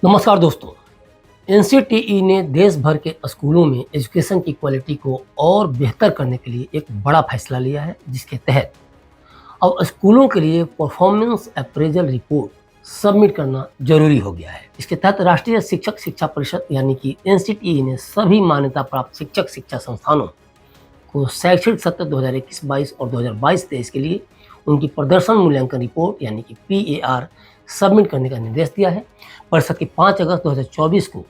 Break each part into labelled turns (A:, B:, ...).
A: नमस्कार दोस्तों। एनसीटीई ने देश भर के स्कूलों में एजुकेशन की क्वालिटी को और बेहतर करने के लिए एक बड़ा फैसला लिया है, जिसके तहत अब स्कूलों के लिए परफॉर्मेंस अप्रेजल रिपोर्ट सबमिट करना जरूरी हो गया है। इसके तहत राष्ट्रीय शिक्षक शिक्षा परिषद यानी कि एनसीटीई ने सभी मान्यता प्राप्त शिक्षक शिक्षा संस्थानों को शैक्षणिक सत्र 2021-22 और 2022-23 के लिए उनकी प्रदर्शन मूल्यांकन रिपोर्ट यानी कि पीएआर सबमिट करने का निर्देश दिया है। परिषद की 5 अगस्त 2024 को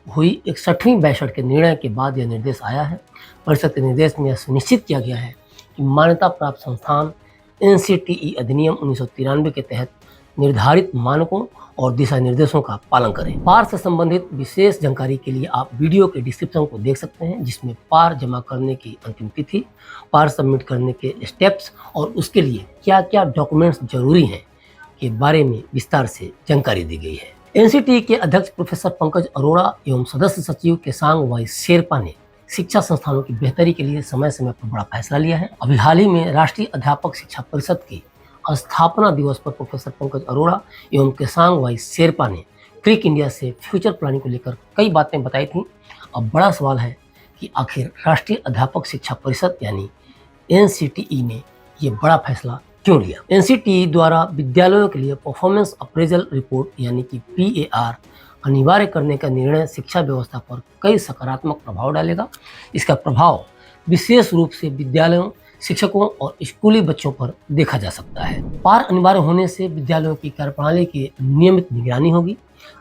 A: हुई 61वीं बैठक के निर्णय के बाद यह निर्देश आया है। परिषद के निर्देश में यह सुनिश्चित किया गया है कि मान्यता प्राप्त संस्थान एनसीटीई अधिनियम 1993 के तहत निर्धारित मानकों और दिशा निर्देशों का पालन करें। पार से संबंधित विशेष जानकारी के लिए आप वीडियो के डिस्क्रिप्शन को देख सकते हैं, जिसमें पार जमा करने की अंतिम तिथि, पार सबमिट करने के स्टेप्स और उसके लिए क्या क्या डॉक्यूमेंट्स जरूरी हैं के बारे में विस्तार से जानकारी दी गई है। एनसीटीई के अध्यक्ष प्रोफेसर पंकज अरोड़ा एवं सदस्य सचिव केसांग वाई शेरपा ने शिक्षा संस्थानों की बेहतरी के लिए समय समय पर बड़ा फैसला लिया है। अभी हाल ही में राष्ट्रीय अध्यापक शिक्षा परिषद की स्थापना दिवस पर प्रोफेसर पंकज अरोड़ा एवं केसांग वाई शेरपा ने क्लिक इंडिया से फ्यूचर प्लानिंग को लेकर कई बातें बताई थी। अब बड़ा सवाल है कि आखिर राष्ट्रीय अध्यापक शिक्षा परिषद यानी एनसीटीई ने ये बड़ा फैसला क्यों लिया। एनसीटीई द्वारा विद्यालयों के लिए परफॉर्मेंस अप्रेजल रिपोर्ट यानी कि पीएआर अनिवार्य करने का निर्णय शिक्षा व्यवस्था पर कई सकारात्मक प्रभाव डालेगा। इसका प्रभाव विशेष रूप से विद्यालयों, शिक्षकों और स्कूली बच्चों पर देखा जा सकता है। पार अनिवार्य होने से विद्यालयों की कार्यप्रणाली की नियमित निगरानी होगी,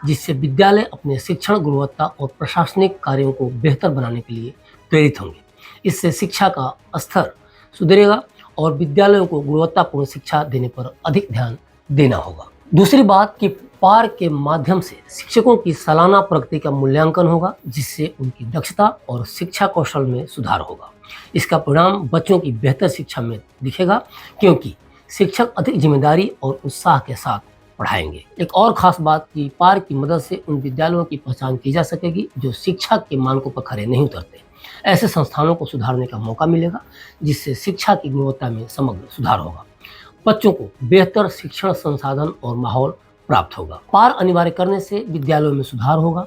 A: जिससे विद्यालय अपने शिक्षण गुणवत्ता और प्रशासनिक कार्यों को बेहतर बनाने के लिए प्रेरित होंगे। इससे शिक्षा का स्तर सुधरेगा और विद्यालयों को गुणवत्तापूर्ण शिक्षा देने पर अधिक ध्यान देना होगा। दूसरी बात कि पार के माध्यम से शिक्षकों की सालाना प्रगति का मूल्यांकन होगा, जिससे उनकी दक्षता और शिक्षा कौशल में सुधार होगा। इसका परिणाम बच्चों की बेहतर शिक्षा में दिखेगा, क्योंकि शिक्षक अधिक जिम्मेदारी और उत्साह के साथ पढ़ाएंगे। एक और खास बात कि पार की मदद से उन विद्यालयों की पहचान की जा सकेगी जो शिक्षा के मानकों पर खरे नहीं उतरते। ऐसे संस्थानों को सुधारने का मौका मिलेगा, जिससे शिक्षा की गुणवत्ता में समग्र सुधार होगा। बच्चों को बेहतर शिक्षण संसाधन और माहौल प्राप्त होगा। पार अनिवार्य करने से विद्यालयों में सुधार होगा,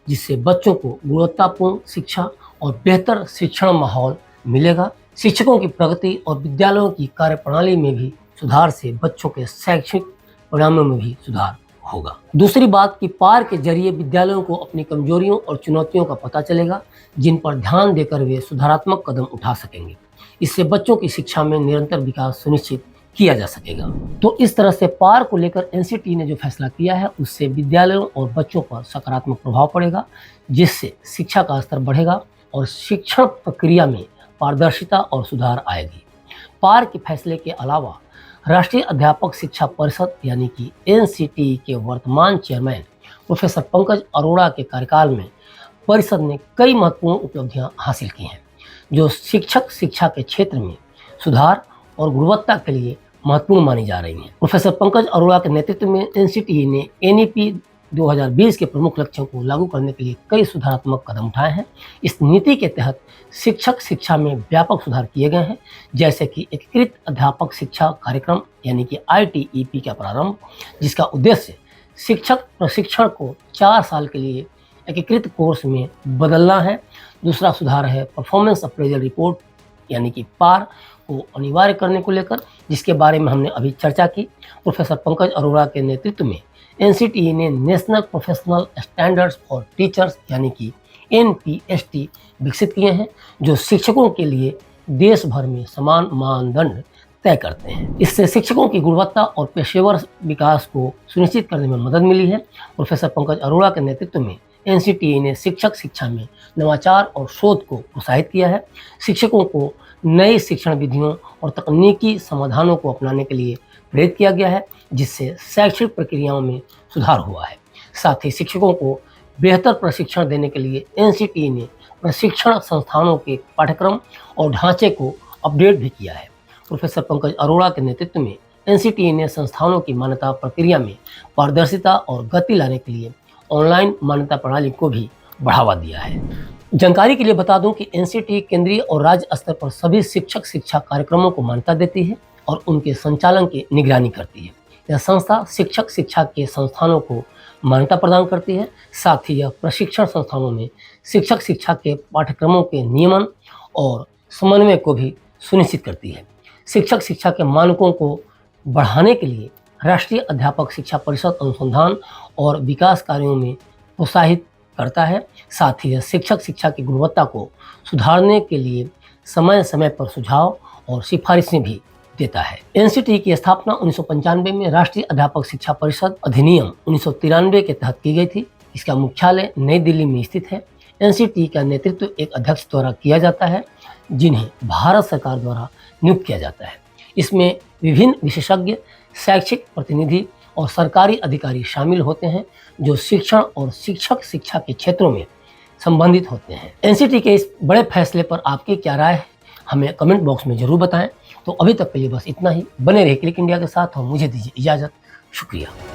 A: जिससे बच्चों को गुणवत्तापूर्ण शिक्षा और बेहतर शिक्षण माहौल मिलेगा। शिक्षकों की प्रगति और विद्यालयों की कार्यप्रणाली में भी सुधार से बच्चों के शैक्षिक परिणामों में भी सुधार होगा। दूसरी बात कि पार के जरिए विद्यालयों को अपनी कमजोरियों और चुनौतियों का पता चलेगा, जिन पर ध्यान देकर वे सुधारात्मक कदम उठा सकेंगे। इससे बच्चों की शिक्षा में निरंतर विकास सुनिश्चित किया जा सकेगा। तो इस तरह से पार को लेकर एनसीटीई ने जो फैसला किया है, उससे विद्यालयों और बच्चों पर सकारात्मक प्रभाव पड़ेगा, जिससे शिक्षा का स्तर बढ़ेगा और शिक्षण प्रक्रिया में पारदर्शिता और सुधार आएगी। पार के फैसले के अलावा राष्ट्रीय अध्यापक शिक्षा परिषद यानी कि एनसीटीई के वर्तमान चेयरमैन प्रोफेसर पंकज अरोड़ा के कार्यकाल में परिषद ने कई महत्वपूर्ण उपलब्धियां हासिल की हैं, जो शिक्षक शिक्षा के क्षेत्र में सुधार और गुणवत्ता के लिए महत्वपूर्ण मानी जा रही हैं। प्रोफेसर पंकज अरोड़ा के नेतृत्व में एनसीटीई ने एनईपी 2020 के प्रमुख लक्ष्यों को लागू करने के लिए कई सुधारात्मक कदम उठाए हैं। इस नीति के तहत शिक्षक शिक्षा में व्यापक सुधार किए गए हैं, जैसे कि एकीकृत अध्यापक शिक्षा कार्यक्रम यानी कि आईटीईपी का प्रारंभ, जिसका उद्देश्य शिक्षक प्रशिक्षण को 4 साल के लिए एकीकृत कोर्स में बदलना है। दूसरा सुधार है परफॉर्मेंस अप्रेजल रिपोर्ट यानी कि पार को अनिवार्य करने को लेकर, जिसके बारे में हमने अभी चर्चा की। प्रोफेसर पंकज अरोड़ा के नेतृत्व में एनसीटीई ने national professional standards for teachers यानी कि एनपीएसटी विकसित किए हैं, जो शिक्षकों के लिए देश भर में समान मानदंड तय करते हैं। इससे शिक्षकों की गुणवत्ता और पेशेवर विकास को सुनिश्चित करने में मदद मिली है। प्रोफेसर पंकज अरोड़ा के नेतृत्व में एनसीटीई ने शिक्षक शिक्षा में नवाचार और शोध को प्रोत्साहित किया है। शिक्षकों को नई शिक्षण विधियों और तकनीकी समाधानों को अपनाने के लिए प्रेरित किया गया है, जिससे शैक्षिक प्रक्रियाओं में सुधार हुआ है। साथ ही शिक्षकों को बेहतर प्रशिक्षण देने के लिए एनसीटीई ने प्रशिक्षण संस्थानों के पाठ्यक्रम और ढांचे को अपडेट भी किया है। प्रोफेसर पंकज अरोड़ा के नेतृत्व में एनसीटीई ने संस्थानों की मान्यता प्रक्रिया में पारदर्शिता और गति लाने के लिए ऑनलाइन मान्यता प्रणाली को भी बढ़ावा दिया है। जानकारी के लिए बता दूं कि एनसीटीई केंद्रीय और राज्य स्तर पर सभी शिक्षक शिक्षा कार्यक्रमों को मान्यता देती है और उनके संचालन की निगरानी करती है। यह संस्था शिक्षक शिक्षा के संस्थानों को मान्यता प्रदान करती है। साथ ही यह प्रशिक्षण संस्थानों में शिक्षक शिक्षा के पाठ्यक्रमों के नियमन और समन्वय को भी सुनिश्चित करती है। शिक्षक शिक्षा के मानकों को बढ़ाने के लिए राष्ट्रीय अध्यापक शिक्षा परिषद अनुसंधान और विकास कार्यों में प्रोत्साहित करता है। साथ ही यह शिक्षक शिक्षा की गुणवत्ता को सुधारने के लिए समय समय पर सुझाव और सिफारिशें भी देता है। एनसीटी की स्थापना 1995 में राष्ट्रीय अध्यापक शिक्षा परिषद अधिनियम 1993 के तहत की गई थी। इसका मुख्यालय नई दिल्ली में स्थित है। एनसीटी का नेतृत्व एक अध्यक्ष द्वारा किया जाता है, जिन्हें भारत सरकार द्वारा नियुक्त किया जाता है। इसमें विभिन्न विशेषज्ञ, शैक्षिक प्रतिनिधि और सरकारी अधिकारी शामिल होते हैं, जो शिक्षण और शिक्षक शिक्षा के क्षेत्रों में संबंधित होते हैं। एनसीटी के इस बड़े फैसले पर आपकी क्या राय है, हमें कमेंट बॉक्स में ज़रूर बताएं। तो अभी तक के लिए बस इतना ही। बने रहिए क्लिक इंडिया के साथ और मुझे दीजिए इजाज़त। शुक्रिया।